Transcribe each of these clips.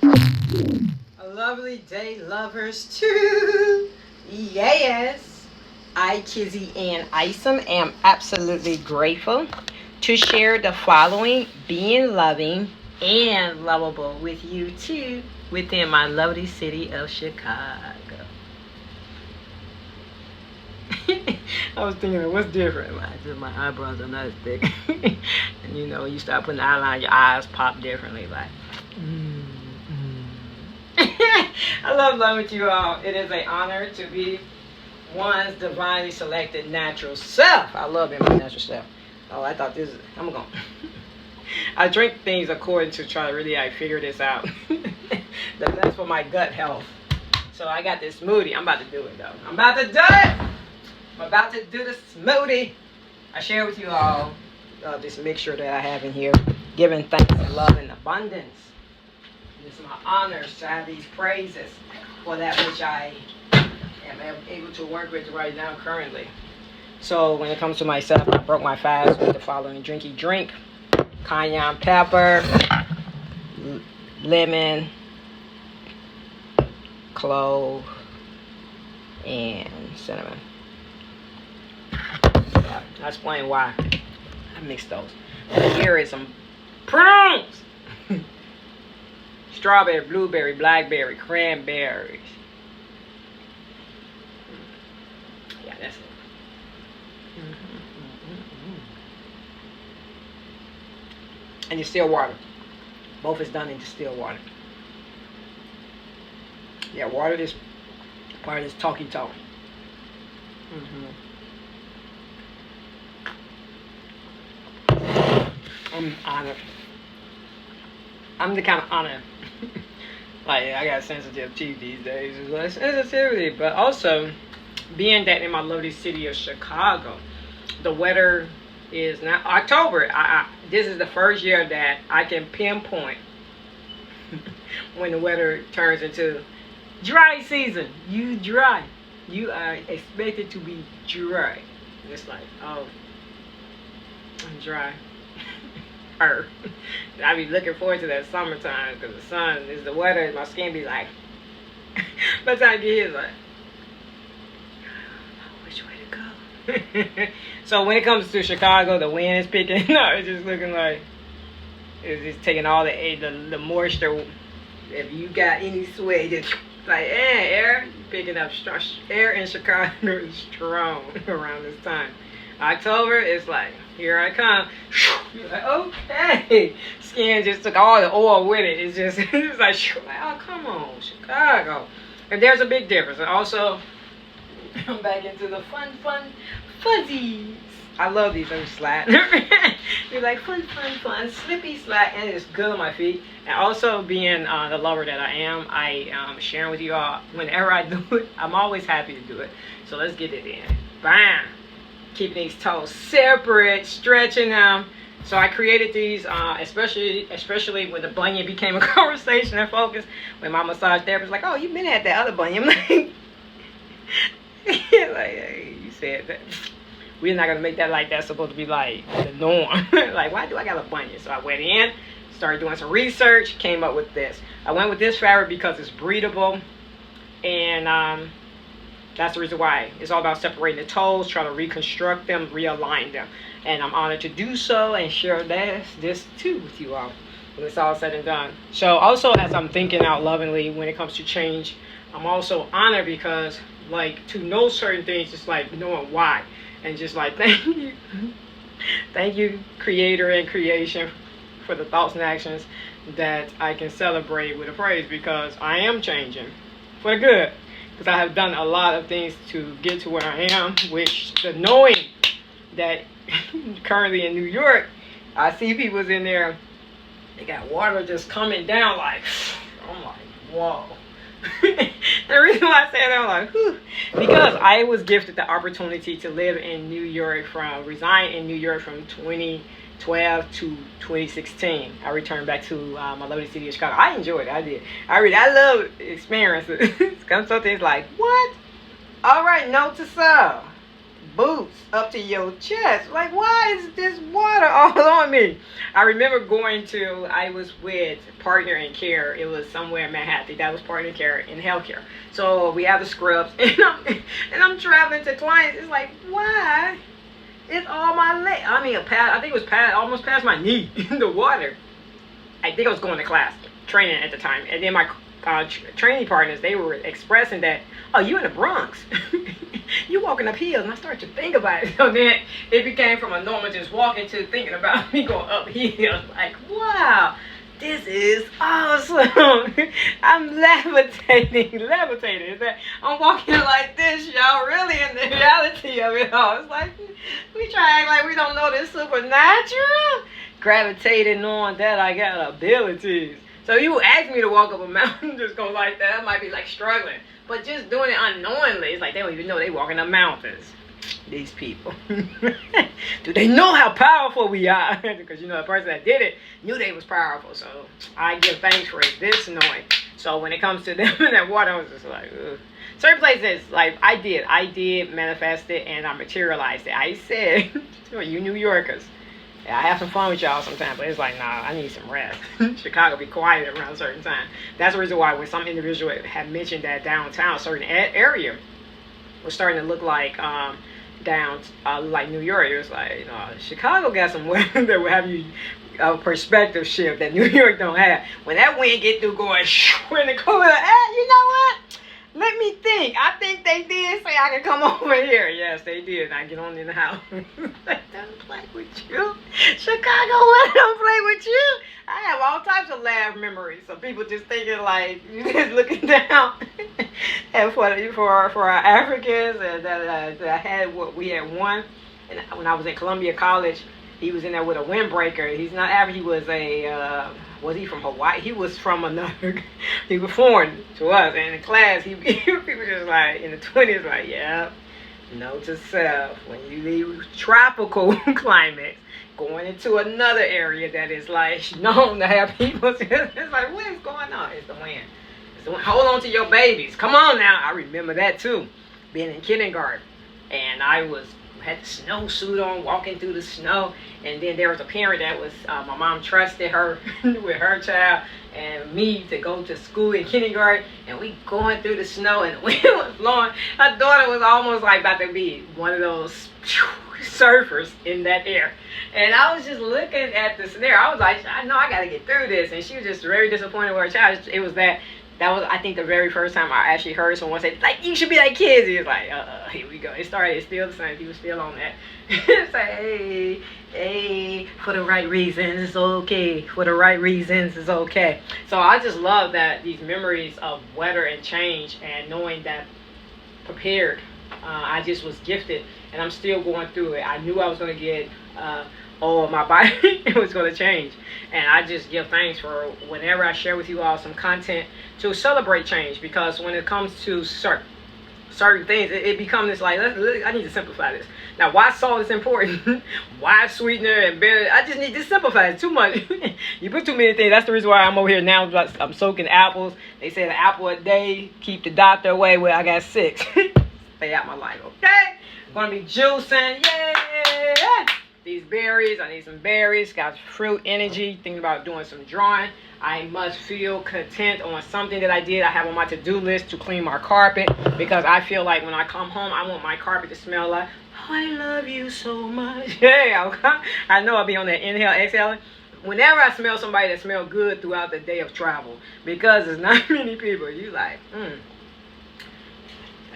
A lovely day, lovers, too. Yes. I, Kizzy Ann Isom, am absolutely grateful to share the following being loving and lovable with you, too, within my lovely city of Chicago. I was thinking, what's different? Like, just my eyebrows are not as thick. And when you start putting eyeliner, your eyes pop differently. Like, mm, I love loving with you all. It is an honor to be one's divinely selected natural self. I love being my natural self. Oh, I thought this. I'm going. I drink things according to try to really figure this out. That's for my gut health. So I got this smoothie. I'm about to do it though. I'm about to do it. I'm about to do the smoothie. I share with you all this mixture that I have in here, giving thanks and love in abundance. It's my honor to have these praises for that which I am able to work with right now currently. So when it comes to myself, I broke my fast with the following drinky drink: cayenne pepper, lemon, clove, and cinnamon. Yeah, I'll explain why I mixed those. Here is some prunes. Strawberry, blueberry, blackberry, cranberries. Yeah, that's it. And distilled water. Both is done in distilled water. Yeah, water is part of this talky talk. I'm honored. I'm the kind of honor. Like, I got sensitive teeth these days. It's like sensitivity. But also, being that in my lovely city of Chicago, the weather is now October. This is the first year that I can pinpoint when the weather turns into dry season. You dry. You are expected to be dry. And it's like, oh, I'm dry. I be looking forward to that summertime because the sun is the weather. My skin be like, by the time I get here, it's like, which way to go? So when it comes to Chicago, the wind is picking. No, it's just looking like it's just taking all the moisture. If you got any sweat, just like air picking up. Air in Chicago is strong around this time. October is like, here I come. You're like, okay. Skin just took all the oil with it. It's just, it's like, oh, come on, Chicago. And there's a big difference. And also, I'm back into the fun fuzzies. I love these. Let me slide. You're like, fun, slippy slide. And it's good on my feet. And also, being the lover that I am sharing with you all, whenever I do it, I'm always happy to do it. So let's get it in. Bam. Keeping these toes separate, stretching them. So I created these, especially when the bunion became a conversation and focus. When my massage therapist was like, "Oh, you've been at that other bunion." I'm like, hey, you said that. We're not gonna make that like that's supposed to be like the norm. Like, why do I got a bunion? So I went in, started doing some research, came up with this. I went with this fabric because it's breathable, and that's the reason why. It's all about separating the toes, trying to reconstruct them, realign them. And I'm honored to do so and share this too with you all when it's all said and done. So also, as I'm thinking out lovingly when it comes to change, I'm also honored because, like, to know certain things, just like knowing why. And just like, thank you. Thank you, creator and creation, for the thoughts and actions that I can celebrate with a praise, because I am changing for the good. Because I have done a lot of things to get to where I am, which the knowing that currently in New York, I see people's in there, they got water just coming down like, I'm like, whoa. The reason why I say that, I'm like, whew, because I was gifted the opportunity to live in New York resign in New York from 2012 to 2016. I returned back to my lovely city of Chicago. I enjoyed it. I did. I love experiences. Some things like, what? All right, note to self. boots up to your chest. Like, why is this water all on me? I remember I was with Partner in Care. It was somewhere in Manhattan. That was Partner in Care in healthcare. So we have the scrubs, and I'm traveling to clients. It's like, why? It's all my leg. I mean, I think it was almost past my knee in the water. I think I was going to class, training at the time. And then my training partners, they were expressing that, oh, you in the Bronx. You walking up hills. And I started to think about it. So then it became from a normal just walking to thinking about me going up hills. Like, wow, this is awesome. I'm levitating. I'm walking like this, y'all. Really in the reality of it all. It's like, we try to act like we don't know this supernatural. Gravitating on that I got abilities. So you ask me to walk up a mountain, just go like that, I might be like struggling. But just doing it unknowingly, it's like they don't even know they walking up mountains. These people. Do they know how powerful we are? Because the person that did it knew they was powerful. So I give thanks for this knowing. So when it comes to them in that water, I was just like, ugh. Certain places, like I did manifest it and I materialized it. I said, you New Yorkers, I have some fun with y'all sometimes, but it's like, nah, I need some rest. Chicago be quiet around a certain time. That's the reason why when some individual had mentioned that downtown, certain area was starting to look like like New York. It was like, Chicago got some weather that will have you a perspective shift that New York don't have. When that wind get through going in the cooler, you know what? Let me think. I think they did say I could come over here. Yes, they did. I get on in the house. Let them play with you. Chicago, let them play with you. I have all types of laugh memories. So people just thinking like, you just looking down. And for our Africans, that I had we had one. And when I was at Columbia College, he was in there with a windbreaker. He's not African. He was was he from Hawaii? He was from another, he was foreign to us. And in class, people just like, in the 20s, like, yeah, note to self, when you leave tropical climates, going into another area that is like known to have people, it's like, what is going on? It's the wind. It's the wind. Hold on to your babies. Come on now. I remember that too, being in kindergarten. And I had the snowsuit on, walking through the snow, and then there was a parent that was, my mom trusted her with her child and me to go to school in kindergarten, and we going through the snow, and the wind was blowing. Her daughter was almost like about to be one of those surfers in that air, and I was just looking at the scenario. I was like, I know I got to get through this, and she was just very disappointed with her child. It was that was, I think, the very first time I actually heard someone say, like, you should be like kids. He was like, here we go. It started, it's still the same. He was still on that. It's like, hey, for the right reasons, it's okay. For the right reasons, it's okay. So I just love that, these memories of weather and change, and knowing that prepared, I just was gifted, and I'm still going through it. I knew I was going to get, my body, it was going to change. And I just give thanks for whenever I share with you all some content to celebrate change, because when it comes to certain things, it becomes this like, I need to simplify this. Now, why salt is important, why sweetener and beer, I just need to simplify it too much. You put too many things. That's the reason why I'm over here now. I'm soaking apples. They say an apple a day keep the doctor away. Well, I got 6. Stay out my life, okay? I'm going to be juicing, yeah! These berries, I need some berries, got fruit energy, thinking about doing some drawing. I must feel content on something that I did. I have on my to-do list to clean my carpet, because I feel like when I come home, I want my carpet to smell like, oh, I love you so much. Yeah, I know I'll be on that inhale, exhale. Whenever I smell somebody that smells good throughout the day of travel, because there's not many people, you like, I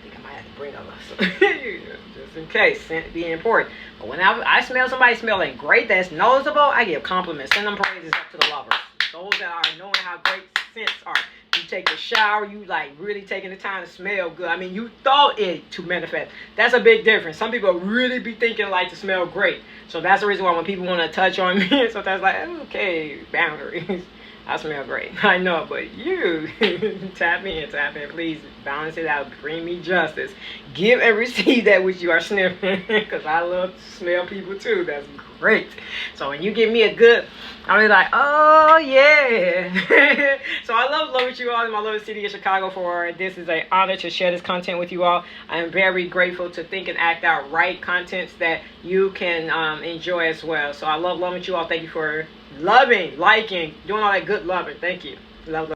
think I might have to bring up some, just in case, scent being important. But when I smell somebody smelling great, that's noticeable, I give compliments, send them praises up to the lovers. Those that are knowing how great scents are. You take a shower, you like really taking the time to smell good. I mean, you thought it to manifest. That's a big difference. Some people really be thinking like to smell great. So that's the reason why when people want to touch on me, sometimes like, okay, boundaries. I smell great. I know, but you tap in, please balance it out. Bring me justice. Give and receive that which you are sniffing, because I love to smell people too. That's great. So when you give me a good, I'll be like, oh yeah. So I love with you all in my lovely city of Chicago. For this is an honor to share this content with you all. I am very grateful to think and act out right contents that you can enjoy as well. So I love with you all. Thank you for loving, liking, doing all that good loving. Thank you. Love.